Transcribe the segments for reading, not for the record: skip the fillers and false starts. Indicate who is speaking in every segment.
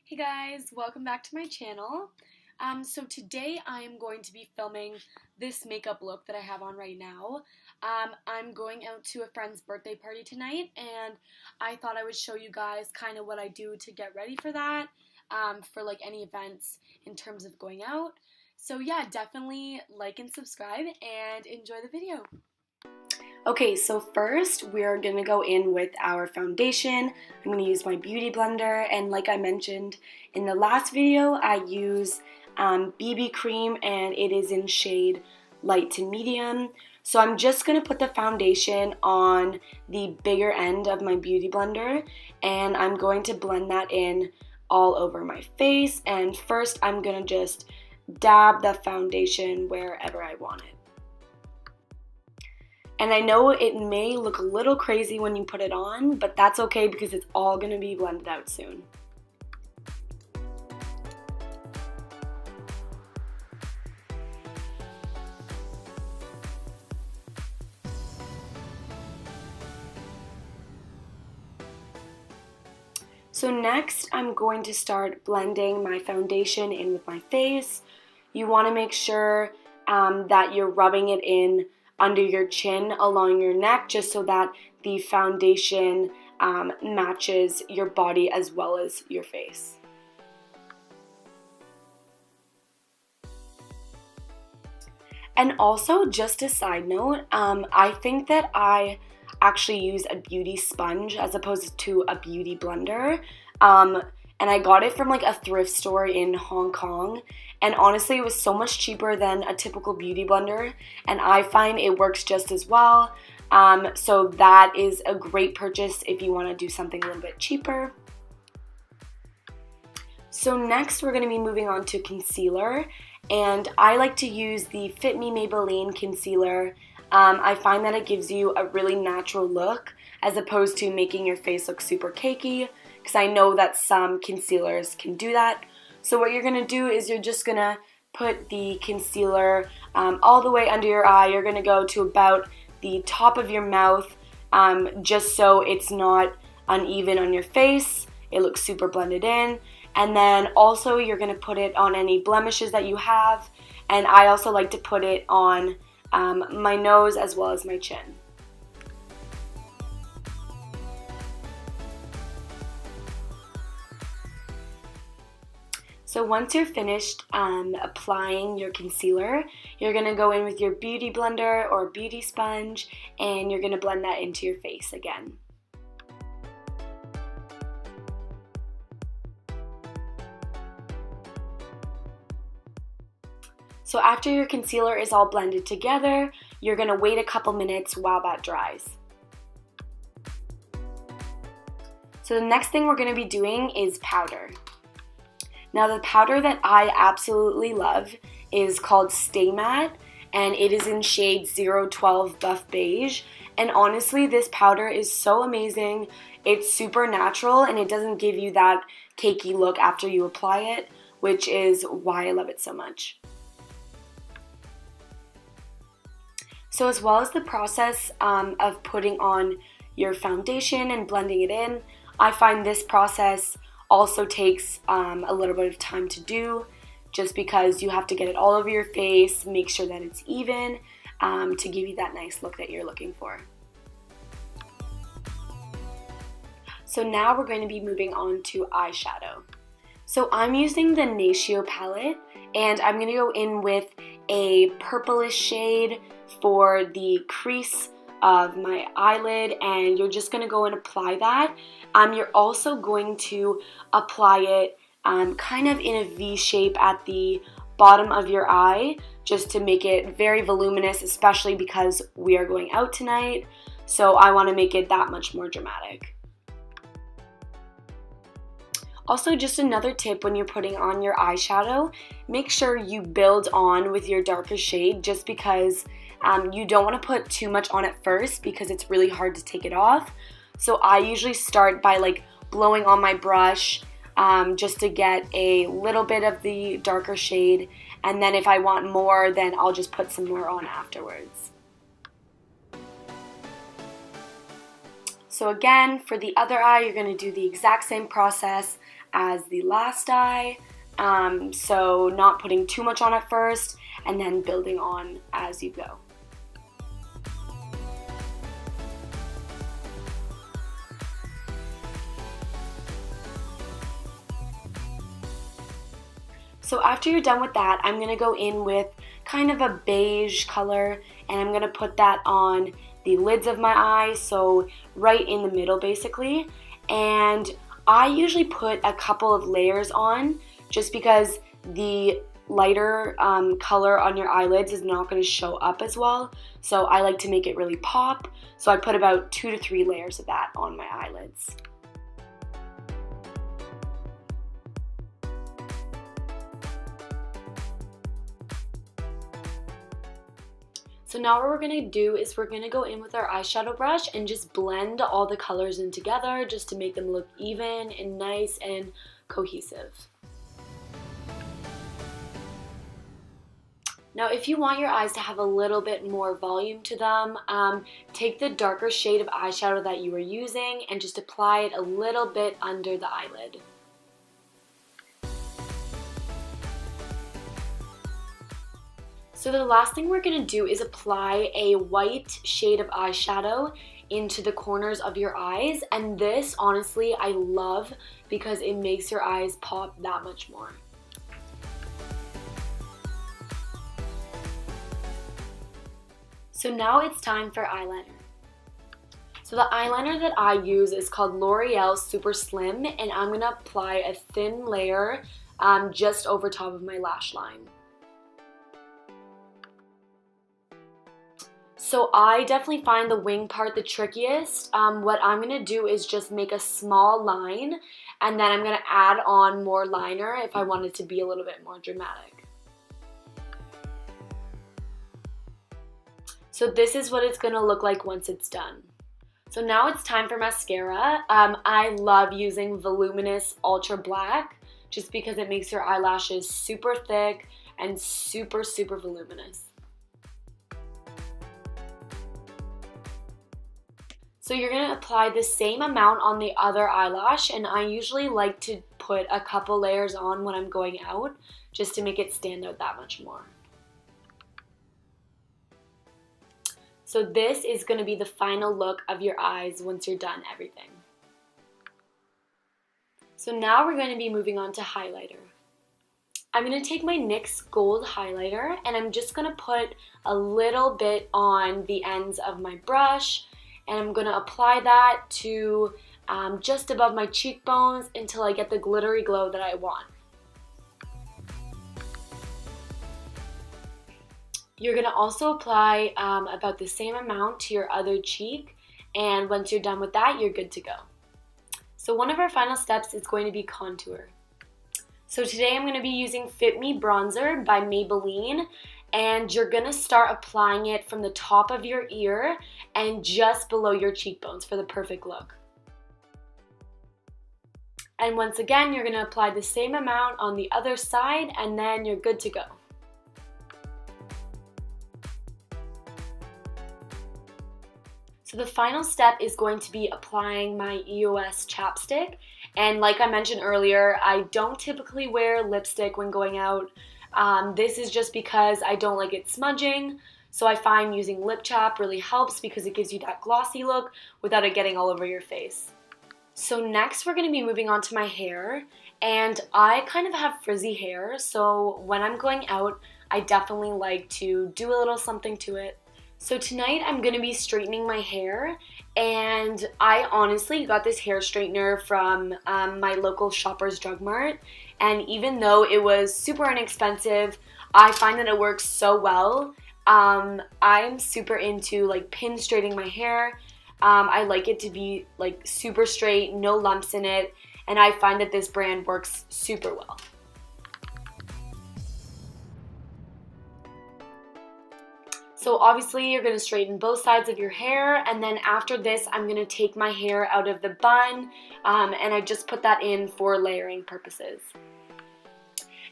Speaker 1: Hey guys, welcome back to my channel. So today I am going to be filming this makeup look that I have on right now. I'm going out to a friend's birthday party tonight, and I thought I would show you guys kind of what I do to get ready for that, for like any events in terms of going out. So yeah, definitely like and subscribe and enjoy the video. Okay, so first we're going to go in with our foundation. I'm going to use my beauty blender, and like I mentioned in the last video, I use BB cream and it is in shade light to medium. So I'm just going to put the foundation on the bigger end of my beauty blender, and I'm going to blend that in all over my face. And first I'm going to just dab the foundation wherever I want it. And I know it may look a little crazy when you put it on, but that's okay because it's all going to be blended out soon. So next I'm going to start blending my foundation in with my face. You want to make sure that you're rubbing it in under your chin along your neck, just so that the foundation matches your body as well as your face. And also, just a side note, I think that I actually use a beauty sponge as opposed to a beauty blender. And I got it from like a thrift store in Hong Kong, and honestly it was so much cheaper than a typical beauty blender, and I find it works just as well. So that is a great purchase if you want to do something a little bit cheaper. So next we're going to be moving on to concealer, and I like to use the Fit Me Maybelline concealer. I find that it gives you a really natural look as opposed to making your face look super cakey, because I know that some concealers can do that. So what you're going to do is you're just going to put the concealer all the way under your eye. You're going to go to about the top of your mouth, just so it's not uneven on your face. It looks super blended in. And then also you're going to put it on any blemishes that you have. And I also like to put it on my nose as well as my chin. So once you're finished applying your concealer, you're going to go in with your beauty blender or beauty sponge, and you're going to blend that into your face again. So after your concealer is all blended together, you're going to wait a couple minutes while that dries. So the next thing we're going to be doing is powder. Now the powder that I absolutely love is called Stay Matte, and it is in shade 012 Buff Beige. And honestly, this powder is so amazing. It's super natural and it doesn't give you that cakey look after you apply it, which is why I love it so much. So as well as the process of putting on your foundation and blending it in, I find this process also takes a little bit of time to do, just because you have to get it all over your face, make sure that it's even, to give you that nice look that you're looking for. So now we're going to be moving on to eyeshadow. So I'm using the Eyeshadow palette, and I'm going to go in with a purplish shade for the crease of my eyelid, and you're just going to go and apply that. You're also going to apply it kind of in a V shape at the bottom of your eye, just to make it very voluminous, especially because we are going out tonight, so I want to make it that much more dramatic. Also, just another tip when you're putting on your eyeshadow, make sure you build on with your darker shade, just because you don't want to put too much on at first because it's really hard to take it off. So I usually start by like blowing on my brush just to get a little bit of the darker shade, and then if I want more, then I'll just put some more on afterwards. So again, for the other eye, you're going to do the exact same process. as the last eye. So not putting too much on at first and then building on as you go. So after you're done with that, I'm going to go in with kind of a beige color, and I'm going to put that on the lids of my eyes, so right in the middle basically. And I usually put a couple of layers on just because the lighter color on your eyelids is not going to show up as well. So I like to make it really pop. So I put about 2 to 3 layers of that on my eyelids. So now what we're going to do is we're going to go in with our eyeshadow brush and just blend all the colors in together just to make them look even and nice and cohesive. Now if you want your eyes to have a little bit more volume to them, take the darker shade of eyeshadow that you were using and just apply it a little bit under the eyelid. So the last thing we're going to do is apply a white shade of eyeshadow into the corners of your eyes, and this honestly I love because it makes your eyes pop that much more. So now it's time for eyeliner. So the eyeliner that I use is called L'Oreal Super Slim, and I'm going to apply a thin layer just over top of my lash line. So I definitely find the wing part the trickiest. What I'm going to do is just make a small line, and then I'm going to add on more liner if I want it to be a little bit more dramatic. So this is what it's going to look like once it's done. So now it's time for mascara. I love using Voluminous Ultra Black just because it makes your eyelashes super thick and super voluminous. So you're going to apply the same amount on the other eyelash, and I usually like to put a couple layers on when I'm going out just to make it stand out that much more. So this is going to be the final look of your eyes once you're done everything. So now we're going to be moving on to highlighter. I'm going to take my NYX Gold highlighter and I'm just going to put a little bit on the ends of my brush, and I'm going to apply that to just above my cheekbones until I get the glittery glow that I want. You're going to also apply about the same amount to your other cheek, and once you're done with that, you're good to go. So one of our final steps is going to be contour. So today I'm going to be using Fit Me Bronzer by Maybelline, and you're going to start applying it from the top of your ear and just below your cheekbones for the perfect look. And once again, you're going to apply the same amount on the other side, and then you're good to go. So the final step is going to be applying my EOS chapstick, and like I mentioned earlier, I don't typically wear lipstick when going out. This is just because I don't like it smudging, so I find using lip chap really helps because it gives you that glossy look without it getting all over your face. So next we're going to be moving on to my hair, and I kind of have frizzy hair, so when I'm going out I definitely like to do a little something to it. So tonight I'm going to be straightening my hair, and I honestly got this hair straightener from my local Shoppers Drug Mart, and even though it was super inexpensive, I find that it works so well. I'm super into like pin straightening my hair. I like it to be like super straight, no lumps in it, and I find that this brand works super well. So obviously you're going to straighten both sides of your hair, and then after this I'm going to take my hair out of the bun, and I just put that in for layering purposes.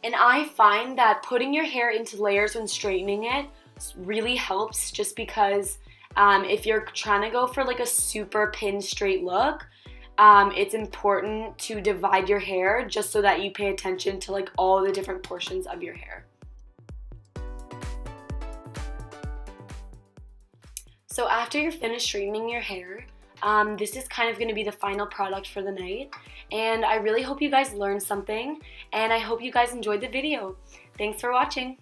Speaker 1: And I find that putting your hair into layers when straightening it really helps, just because if you're trying to go for like a super pin straight look, it's important to divide your hair just so that you pay attention to like all the different portions of your hair. So after you're finished straightening your hair, this is kind of going to be the final product for the night, and I really hope you guys learned something, and I hope you guys enjoyed the video. Thanks for watching.